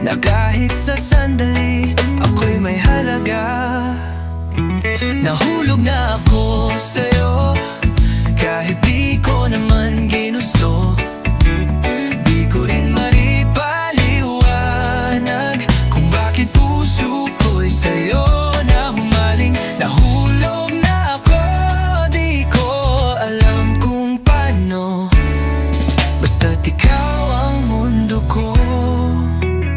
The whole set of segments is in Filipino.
na kahit sa sandali ako'y may halaga. Nahulog na ako sa'yo kahit di ko naman ginusto. Di ko rin maripaliwanag kung bakit puso ko'y sa'yo na humaling. Nahulog na ako, di ko alam kung paano, basta't ikaw ang mundo ko.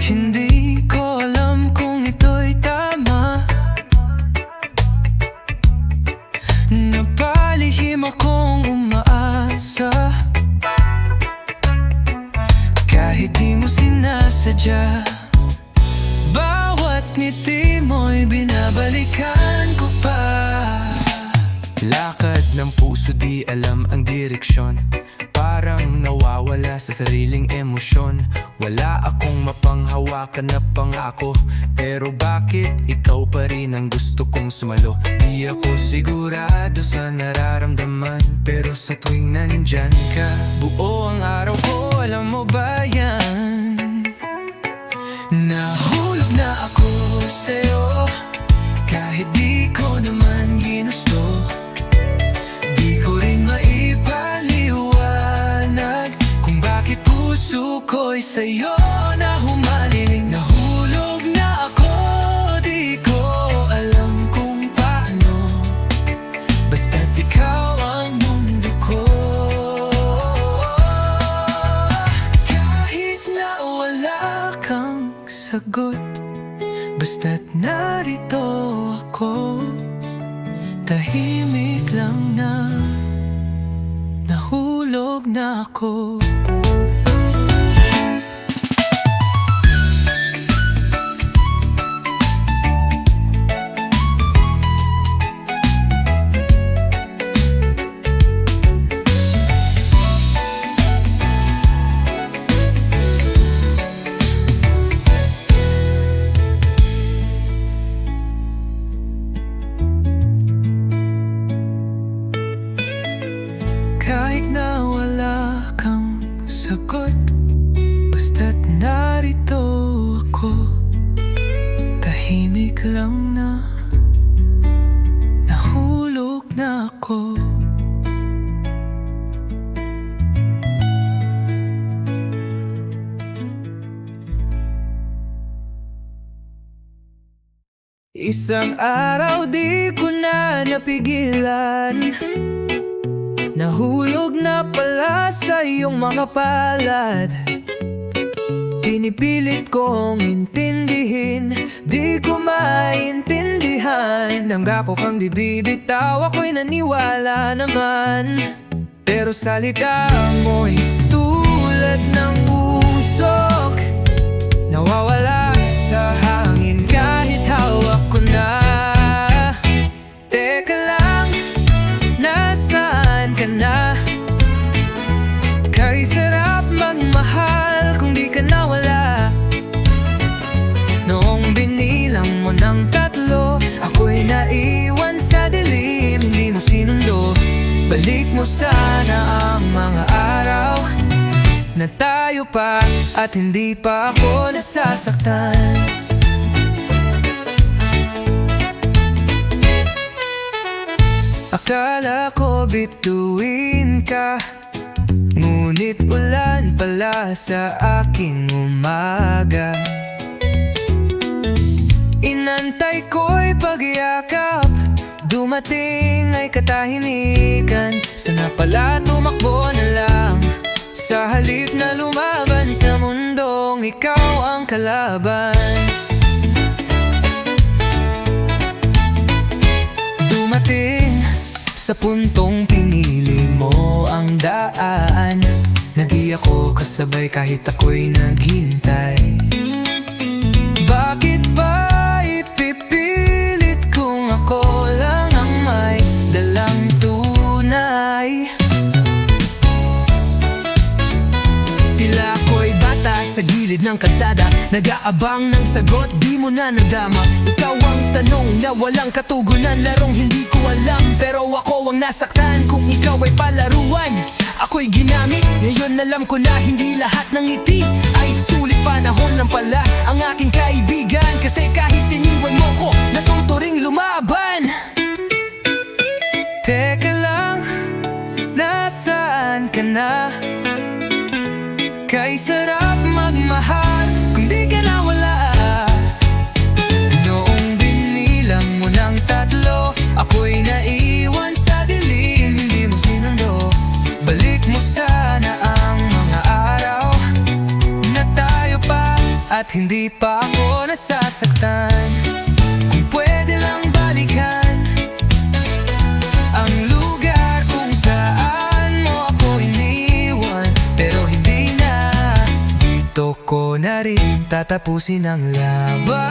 Hindi ko alam kung ito'y tama, napalihim akong umaasa kahit di mo sinasadya. Bawat ngiti mo'y binabalikan ko pa. Lakad ng puso, di alam ang direksyon, parang nawawala sa sariling emosyon. Wala akong mapanghawakan na pangako, pero bakit ikaw pa rin ang gusto kong sumalo? Di ako sigurado sa nararamdaman, pero sa tuwing nandyan ka, buo ang araw ko, alam mo ba yan? Nahulog na ako sa'yo kahit di ko naman ginusto. Di ko rin maipaliwanag kung bakit puso ko'y sa'yo na humaling. Nahulog na ako, di ko alam kung paano, basta't ikaw ang mundo ko. Kahit na wala kang sagot, basta't narito ako, tahimik lang na nahulog na ako. Kahit na wala kang sagot, basta't narito ako, tahimik lang na nahulog na ako. Isang araw di ko na napigilan, nahulog na pala sa iyong mga palad. Pinipilit kong intindihin, di ko maintindihan. Nangako kang di bibitaw, ako'y naniwala naman. Pero salita mo'y tulad ng usok, nawawala sa hangin kahit hawak ko na. Teka lang, nasaan ka na? Kay sarap magmahal kung di ka nawala. Noong binilang mo ng 3, ako'y naiwan sa dilim, hindi mo sinundo. Balik mo sana ang mga araw na tayo pa at hindi pa ako nasasaktan. Akala ko bituin ka, ngunit ulan pala sa aking umaga. Inantay ko'y pagyakap, dumating ay katahimikan. Sana pala tumakbo na lang, sa halip na lumaban sa mundong ikaw ang kalaban. Dumating sa puntong pinili mo ang daan, nag-iyak ko kasabay kahit ako'y naghintay. Bakit ba ipipilit kung ako lang ang may dalang tunay? Tila ako'y bata sa gilid ng kalsada, nag-aabang ng sagot, di mo na nadama. Ikaw ang tanong na walang katugunan, larong hindi ko alam, pero ako ang nasaktan. Kung ikaw ay palaruan, ako'y ginamit. Ngayon alam ko na hindi lahat ng ngiti ay sulit panahon lang pala ang aking kaibigan. Kasi kahit iniwan mo ko, natuto ring lumaban. Teka lang, nasaan ka na? Kay sarap magmahal kung di ka nawala. Noong binilang mo ng 3, ako'y naiwan sa dilim, hindi mo sinundo. Balik mo sana ang mga araw na tayo pa at hindi pa ako nasasaktan. Kung pwede lang balikan ang lugar kung saan mo ako iniwan, pero hindi na. Dito ko na rin tatapusin ang laban.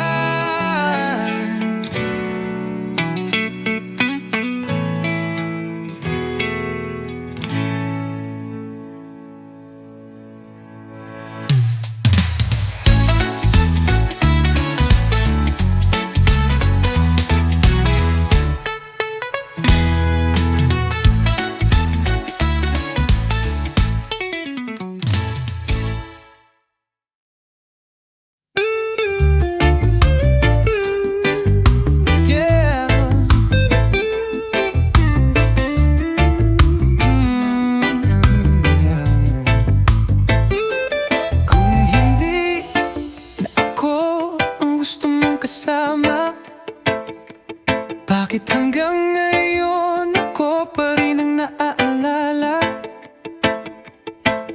Kasama, bakit hanggang ngayon ako pa rin ang naaalala?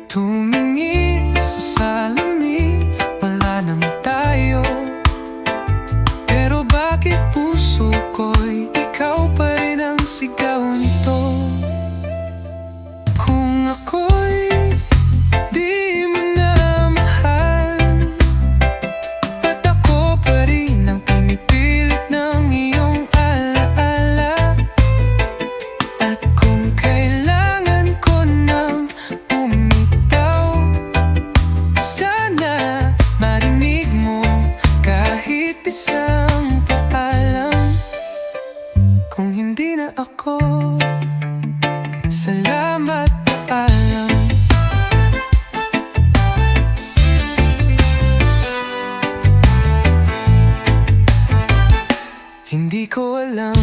Tumingin sa salamin, wala naman tayo, pero bakit puso ko'y ikaw pa rin ang sigaw nito? Kung ako'y di mo na mahal, ba't ako pa rin ang pinipilit ng iyong alaala? At kung kailangan ko nang bumitaw, sana marinig mo kahit isang paalam. Kung hindi na ako, salamat, paalam. Hindi ko alam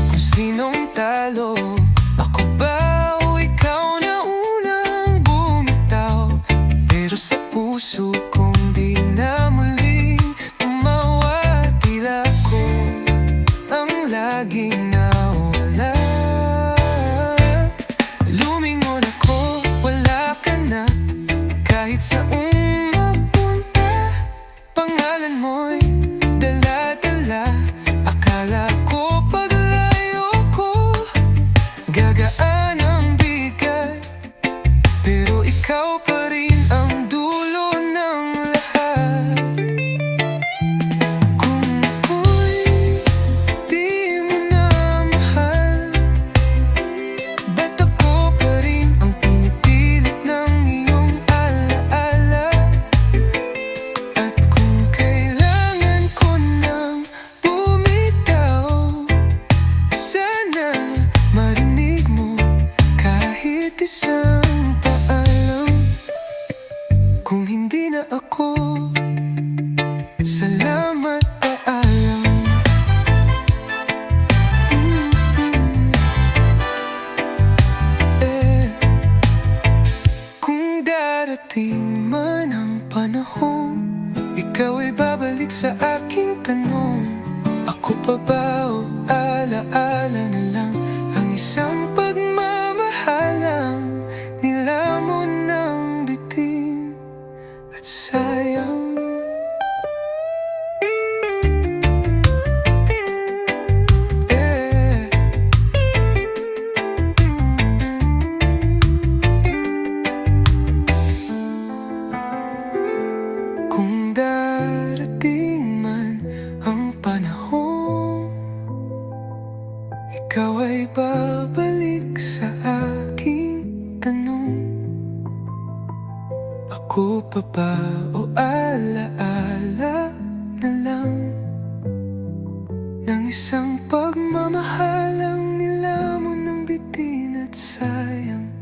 kung sinong talo, ako ba o ikaw na unang bumitaw, pero sa puso kong di na muling tumawa. Tila ko ang laging nawala. Lumingon ako, wala ka na, kahit saan mapunta, pangalan mo'y dala-dala. Akala ko paglayo ko, gagaan ang bigat, pero ikaw pa rin ang dulo ng lahat. Kung ako'y di mo na mahal, ba't ako pa rin ang pinipilit ng iyong alaala? At kung kailangan ko nang bumitaw, sana marinig mo kahit isang paalam. Kung hindi na ako, salamat, paalam. Kung darating man ang panahon, ikaw ay babalik sa aking tanong. Ako pa ba o alaala na lang ang isang pagmamahalang nilamon ng bitin at sayang? Kung darating man ang panahon, ikaw ay babalik sa aking tanong. Ako pa ba o alaala na lang ng isang pagmamahalang nilamon ng bitin at sayang?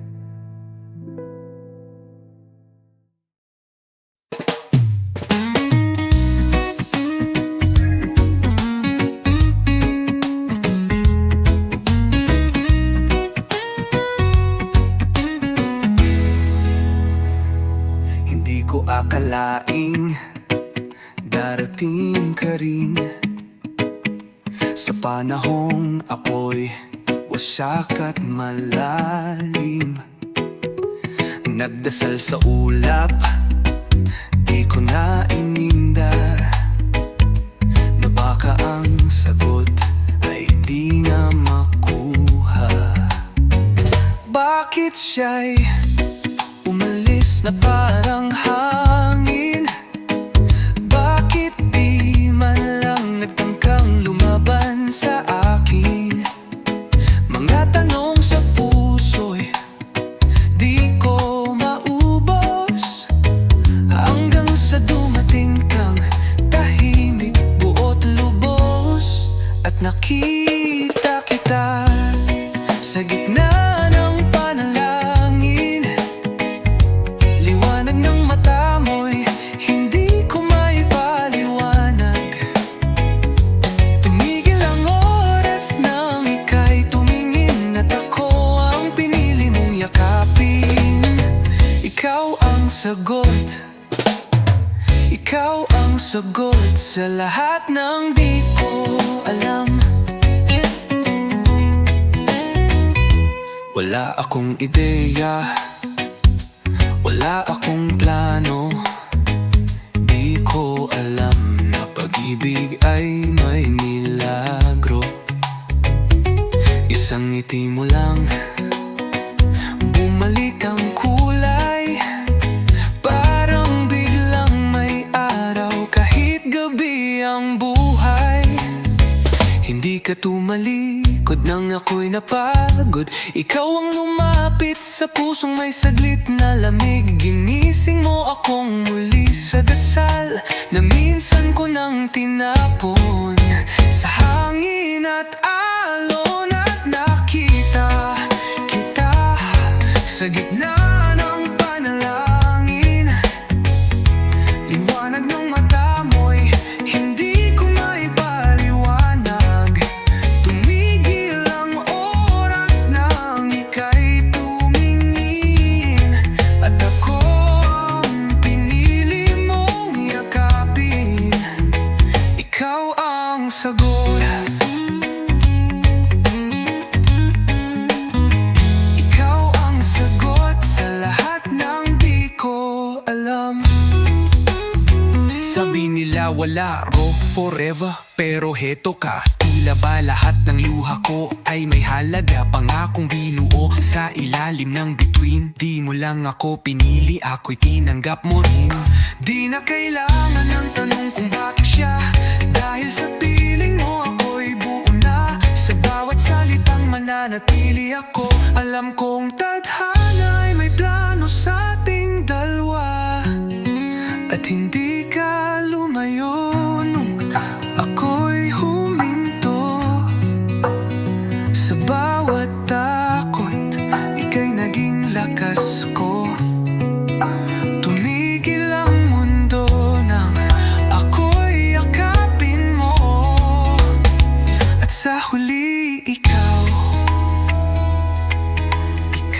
akalaing darating ka rin sa panahong ako'y wasak at malalim. Nagdasal sa ulap, di ko na ininda na baka ang sagot ay di na makuha. Bakit siya'y umalis na parang hangin? Bakit di man lang nagtangkang lumaban sa akin? Mga tanong sa puso'y di ko maubos, hanggang sa dumating kang tahimik buot lubos. At nakita kita sa gitna ng panalangin. Liwanag ng mata mo'y hindi ko maipaliwanag. Tumigil ang oras nang ika'y tumingin, at ako ang pinili mong yakapin. Ikaw ang sagot, ikaw ang sagot sa lahat ng di ko alam. Wala akong ideya, wala akong plano. Di ko alam na pag-ibig ay may milagro. Isang ngiti mo lang, bumalik ang kulay. Parang biglang may araw kahit gabi ang buhay. Hindi ka tumalikod nang ako'y napagod. Ikaw ang lumapit sa pusong may saglit na lamig. Ginising mo akong muli sa dasal na minsan ko nang tinapon sa hangin at alon. At nakita kita sa gitna ng panalangin. Liwanag ng mata mo'y hindi ko maipaliwanag. Tumigil ang oras nang ika'y tumingin, at ako ang pinili mong yakapin. Ikaw ang sagot, ikaw ang sagot sa lahat ng di ko alam. Sabi nila wala raw forever, pero heto ka. Tila ba lahat ng luha ko ay may halaga? Pangakong binuo sa ilalim ng bituin. Di mo lang ako pinili, ako'y tinanggap mo rin. Di na kailangan ng tanong kung bakit siya, dahil sa piling mo ako'y buo na. Sa bawat salitang mananatili ako. Alam kong tadhana ay may plano sa ating dalawa, at hindi ka lumayo nung ako'y huminto. Sa bawat takot, ika'y naging lakas ko. Tumigil ang mundo nang ako'y yakapin mo, at sa huli ikaw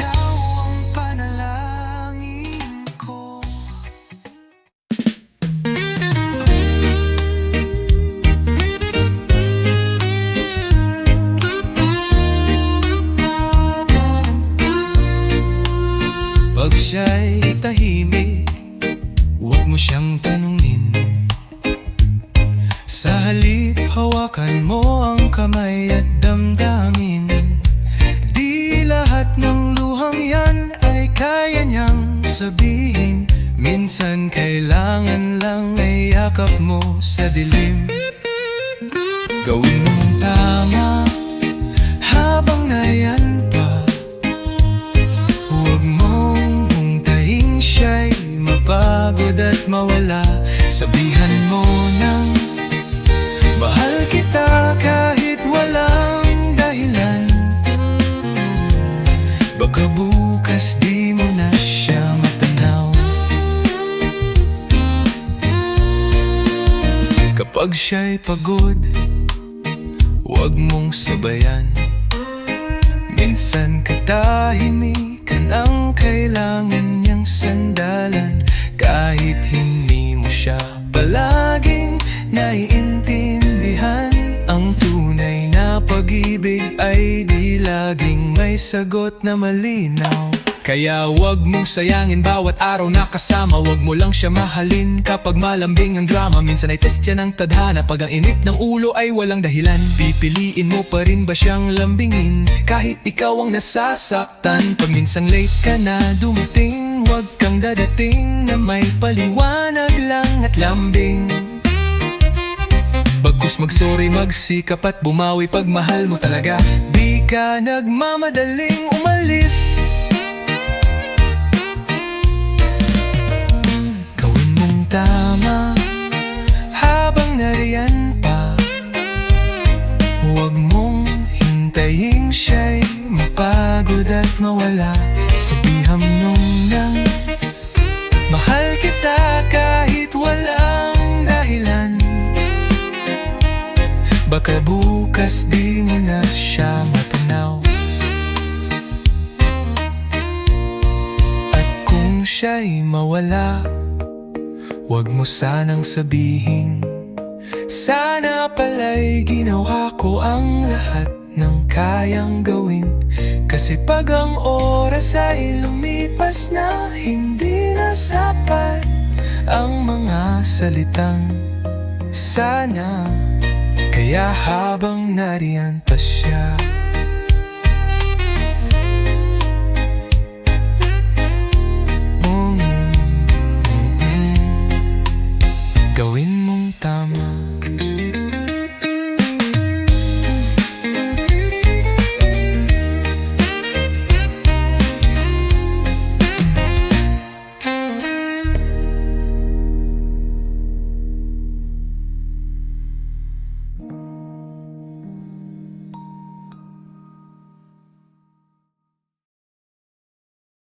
ang panalangin ko. Pag siya'y tahimik, huwag mo siyang tanungin. Sa halip, hawakan mo ang kamay at damdamin. Di lahat ng luhang yan ay kaya niyang sabihin. Minsan kailangan lang ay yakap mo sa dilim. Gawin mong tama habang nayan pa. Huwag mong hungtahin siya'y mapagod at mawala. Sabihan mo ng mahal kita kahit walang dahilan. Baka bukas di mo na siya matanaw. Kapag siya'y pagod, huwag mong sabayan. Minsan katahimikan ang kailangan niyang sandalan. Kahit hindi naiintindihan ang tunay na pag-ibig ay di laging may sagot na malinaw. Kaya wag mong sayangin bawat araw na kasama. Wag mo lang siya mahalin kapag malambing ang drama. Minsan ay test yan ng tadhana. Pag ang init ng ulo ay walang dahilan, pipiliin mo pa rin ba siyang lambingin kahit ikaw ang nasasaktan? Pag minsan late ka na dumating, wag kang dadating na may paliwanag lang at lambing. Bagkus mag-sorry, magsikap at bumawi pag mahal mo talaga. Di ka nagmamadaling umalis. Gawin mong tama habang nariyan pa. Huwag mong hintayin siya'y mapagod at mawala. Sabihan nung nang mahal kita kahit walang dahilan. Baka bukas di mo na siya matanaw. At kung siya'y mawala, wag mo sanang sabihin, sana pala'y ginawa ko ang lahat ng kayang gawin. Kasi pag ang oras ay lumipas na, hindi na sapat ang mga salitang sana. Kaya habang nariyan pa siya, gawin